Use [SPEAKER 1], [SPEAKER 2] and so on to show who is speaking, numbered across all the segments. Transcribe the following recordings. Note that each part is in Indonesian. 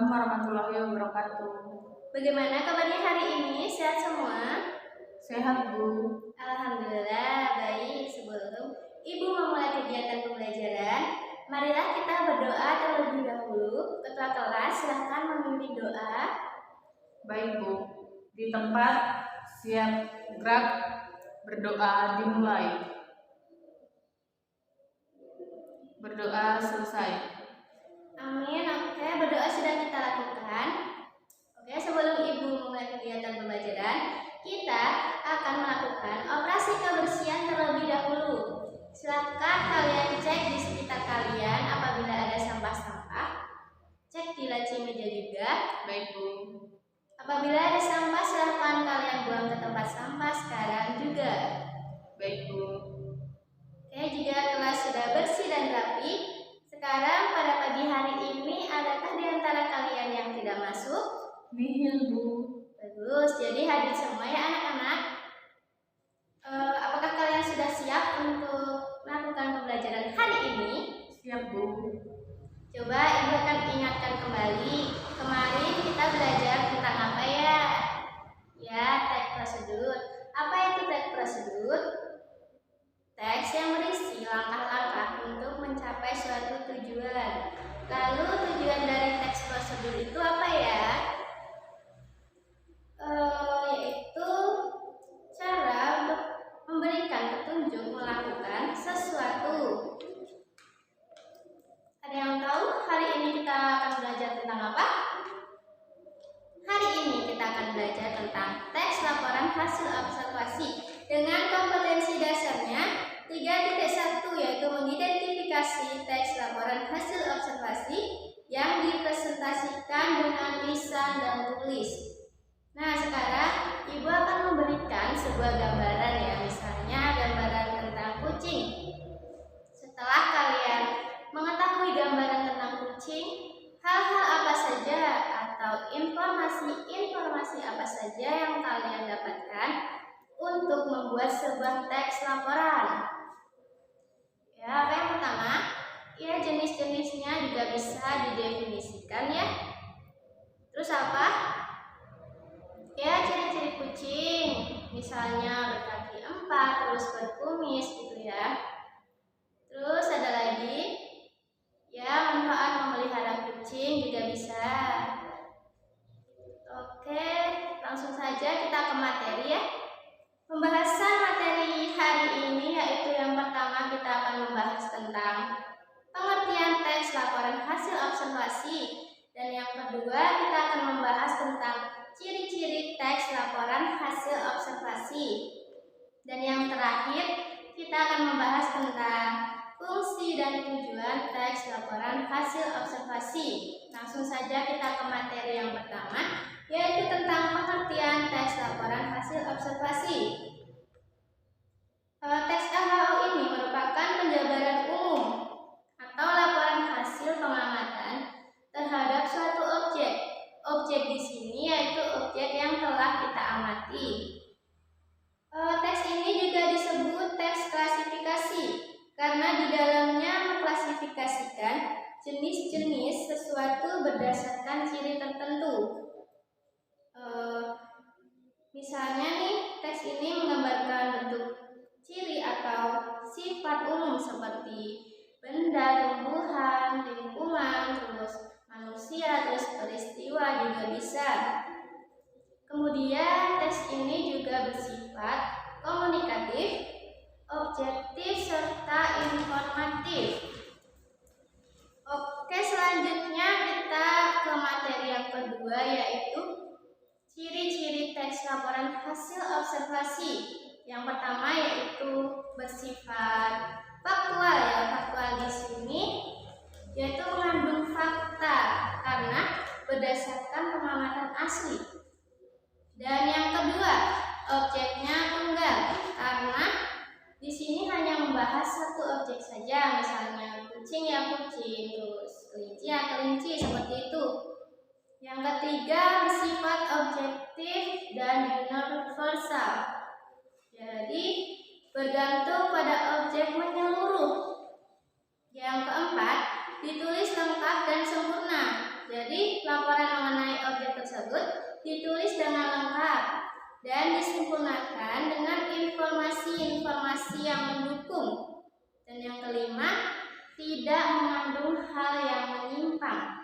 [SPEAKER 1] Assalamualaikum warahmatullahi wabarakatuh.
[SPEAKER 2] Bagaimana kabarnya hari ini? Sehat semua?
[SPEAKER 1] Sehat, Bu.
[SPEAKER 2] Alhamdulillah baik. Sebelum Ibu memulai kegiatan pembelajaran, marilah kita berdoa terlebih dahulu. Ketua kelas silahkan memimpin doa.
[SPEAKER 1] Baik, Bu. Di tempat siap gerak, berdoa dimulai. Berdoa selesai.
[SPEAKER 2] Amin. Oke, berdoa sudah kita lakukan. Oke, sebelum Ibu memulai kegiatan pembelajaran, kita akan melakukan operasi kebersihan terlebih dahulu. Silakan kalian cek di sekitar kalian apabila ada sampah-sampah. Cek di laci meja juga.
[SPEAKER 1] Baik, Bu.
[SPEAKER 2] Apabila ada sampah, silakan kalian buang ke tempat sampah sekarang juga.
[SPEAKER 1] Baik, Bu.
[SPEAKER 2] Oke, jika kelas sudah bersih dan rapi, sekarang pada pagi hari ini adakah di antara kalian yang tidak masuk?
[SPEAKER 1] Nihil, Bu.
[SPEAKER 2] Bagus, jadi hadir semua ya anak-anak. Apakah kalian sudah siap untuk melakukan pembelajaran hari ini?
[SPEAKER 1] Siap, Bu.
[SPEAKER 2] Coba Ibu akan ingatkan kembali. Kemarin kita belajar tentang apa ya? Ya, teks prosedur. Apa itu teks prosedur? Teks yang berisi langkah-langkah untuk mencapai suatu tujuan. Lalu tujuan dari teks prosedur itu apa ya? Yaitu cara untuk memberikan petunjuk melakukan sesuatu. Ada yang tahu hari ini kita akan belajar tentang apa? Hari ini kita akan belajar tentang teks laporan hasil observasi dengan kompetensi dasarnya 3.1, yaitu mengidentifikasi teks laporan hasil observasi yang dipresentasikan dengan lisan dan tulis. Nah, sekarang Ibu akan memberikan sebuah gambaran ya, misalnya gambaran tentang kucing. Setelah kalian mengetahui gambaran tentang kucing, hal-hal apa saja atau informasi apa saja yang kalian dapatkan untuk membuat sebuah teks laporan? Ya, apa yang pertama? Ya, jenis-jenisnya juga bisa didefinisikan ya. Terus apa? Ya, ciri-ciri kucing, misalnya berkaki 4, terus berkumis gitu ya. Terus ada lagi, ya, manfaat memelihara kucing juga bisa. Oke, langsung saja kita ke materi ya. Pembahasan materi hari ini yaitu yang pertama kita akan membahas tentang pengertian teks laporan hasil observasi, dan yang kedua kita akan membahas tentang ciri-ciri teks laporan hasil observasi, dan yang terakhir kita akan membahas tentang fungsi dan tujuan teks laporan hasil observasi. Langsung saja kita ke materi yang pertama, yaitu tentang pengertian teks laporan hasil observasi. Teks LHO ini merupakan penjabaran umum atau laporan hasil pengamatan terhadap suatu objek. Objek di sini yaitu objek yang telah kita amati. Teks ini juga disebut teks klasifikasi karena di dalamnya mengklasifikasikan jenis-jenis sesuatu berdasarkan ciri tertentu. Misalnya nih, teks ini menggambarkan bentuk ciri atau sifat umum seperti benda, tumbuhan, lingkungan, terus manusia, terus peristiwa juga bisa. Kemudian teks ini juga bersifat komunikatif, objektif, serta informatif. Oke, selanjutnya kita ke materi yang kedua, yaitu ciri-ciri teks laporan hasil observasi. Yang pertama yaitu bersifat faktual ya. Faktual di sini yaitu mengandung fakta karena berdasarkan pengamatan asli. Dan yang kedua, objeknya tunggal karena di sini hanya membahas satu objek saja, misalnya kucing ya kucing, terus kelinci ya kelinci, seperti itu. Yang ketiga, bersifat objektif dan universal. Jadi bergantung pada objek menyeluruh. Yang keempat, ditulis lengkap dan sempurna. Jadi laporan ditulis dengan lengkap dan disempurnakan dengan informasi-informasi yang mendukung. Dan yang kelima, tidak mengandung hal yang menyimpang.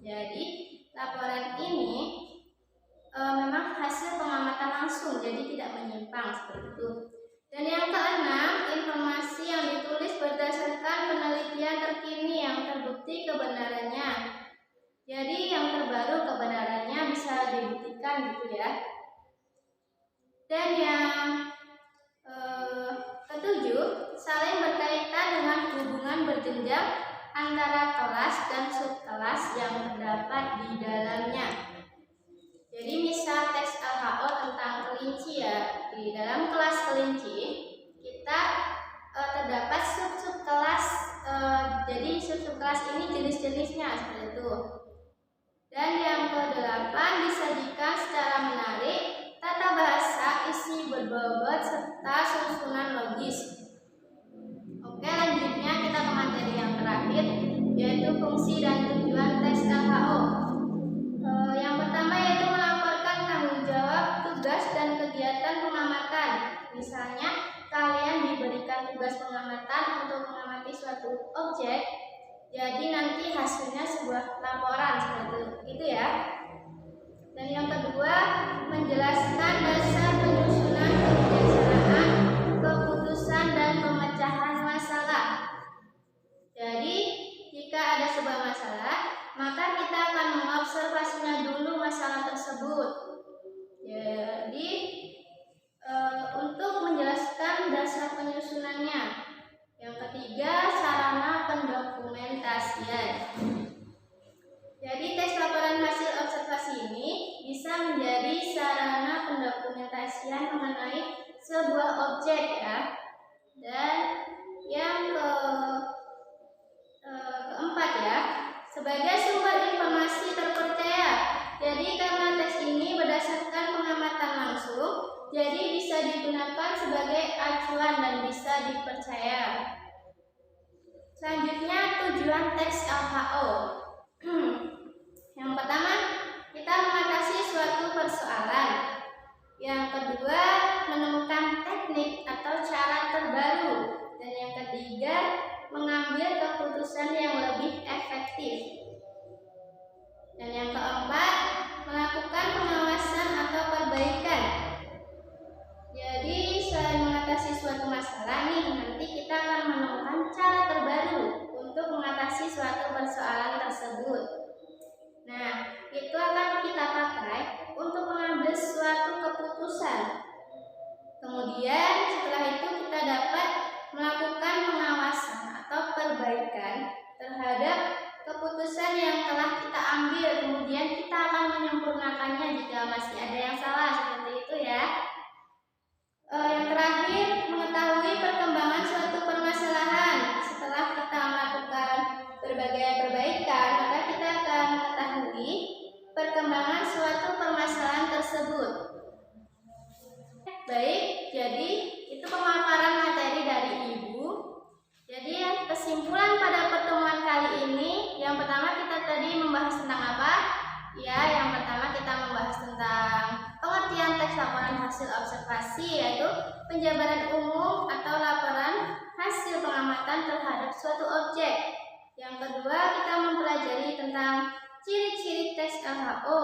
[SPEAKER 2] Jadi laporan ini memang hasil pengamatan langsung, jadi tidak menyimpang seperti itu. Dan yang keenam, informasi yang ditulis berdasarkan penelitian terkini yang terbukti kebenarannya. Jadi yang terbaru kebenarannya bisa dibuktikan gitu ya. Dan yang ketujuh, saling berkaitan dengan hubungan berjenjang antara kelas dan subkelas yang terdapat di dalamnya. Jadi misal tes LHO tentang kelinci ya, di dalam kelas kelinci kita terdapat sub-subkelas, jadi sub-subkelas ini jenis-jenisnya seperti itu. Dan yang ke-8, disajikan secara menarik tata bahasa, isi berbobot serta susunan logis. Oke, lanjutnya kita ke materi yang terakhir, yaitu fungsi dan tujuan tes LHO. Yang pertama yaitu melaporkan tanggung jawab, tugas dan kegiatan pengamatan. Misalnya kalian diberikan tugas pengamatan untuk mengamati suatu objek, jadi nanti hasilnya sebuah laporan seperti itu ya. Dan yang kedua, menjelaskan dasar penyusunan kebijaksanaan, keputusan dan pemecahan masalah. Jadi jika ada sebuah masalah, maka kita akan mengobservasinya dulu masalah tersebut. Jadi untuk menjelaskan dasar penyusunannya. Yang ketiga, sarana pendokumentasian. Jadi tes laporan hasil observasi ini bisa menjadi sarana pendokumentasian mengenai sebuah objek ya. Dan yang keempat ya, sebagai sumber informasi terpercaya. Jadi karena tes ini berdasarkan pengamatan langsung, jadi bisa digunakan sebagai acuan dan bisa dipercaya. Selanjutnya, tujuan tes LHO. Yang pertama, kita mengatasi suatu persoalan. Yang kedua, menemukan teknik atau cara terbaru. Dan yang ketiga, mengambil keputusan yang lebih efektif. Dan yang keempat, melakukan pengawasan atau perbaikan. Jadi selain mengatasi suatu masalah nih, nanti kita akan menemukan cara terbaru untuk mengatasi suatu persoalan tersebut. Nah, itu akan kita pakai untuk mengambil suatu keputusan. Kemudian setelah itu kita dapat melakukan pengawasan atau perbaikan terhadap keputusan yang telah kita ambil. Kemudian kita akan menyempurnakannya jika masih ada yang salah, seperti itu ya. Yang terakhir, mengetahui perkembangan suatu permasalahan. Setelah kita melakukan berbagai perbaikan, maka kita akan mengetahui perkembangan suatu permasalahan tersebut. Baik, jadi itu pemaparan materi dari Ibu. Jadi kesimpulan pada pertemuan kali ini, yang pertama kita tadi membahas tentang apa? Ya, yang pertama kita membahas tentang pengertian teks laporan hasil observasi, yaitu penjabaran umum atau laporan hasil pengamatan terhadap suatu objek. Yang kedua, kita mempelajari tentang ciri-ciri tes LHO.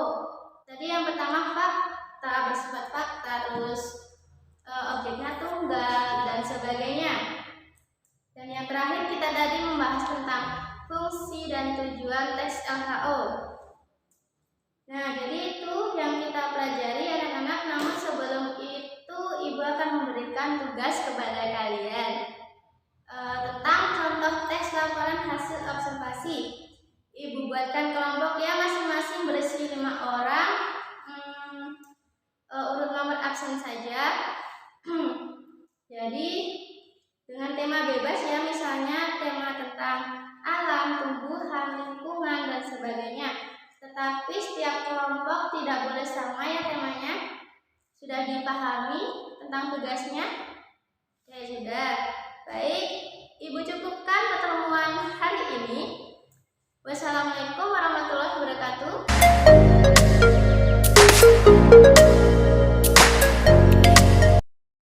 [SPEAKER 2] Tadi yang pertama fakta, bersifat fakta, terus objeknya tunggal dan sebagainya. Dan yang terakhir kita tadi membahas tentang fungsi dan tujuan tes LHO. Nah, jadi itu yang kita pelajari anak-anak. Namun sebelum itu Ibu akan memberikan tugas kepada kalian tentang contoh tes laporan hasil observasi. Ibu buatkan kelompok ya, masing-masing berisi 5 orang. Urut nomor absen saja. Jadi dengan tema bebas ya, misalnya tema tentang alam, tumbuhan, lingkungan dan sebagainya. Tetapi setiap kelompok tidak boleh sama ya temanya. Sudah dipahami tentang tugasnya? Ya sudah. Baik, Ibu cukupkan pertemuan hari ini. Wassalamualaikum warahmatullahi wabarakatuh.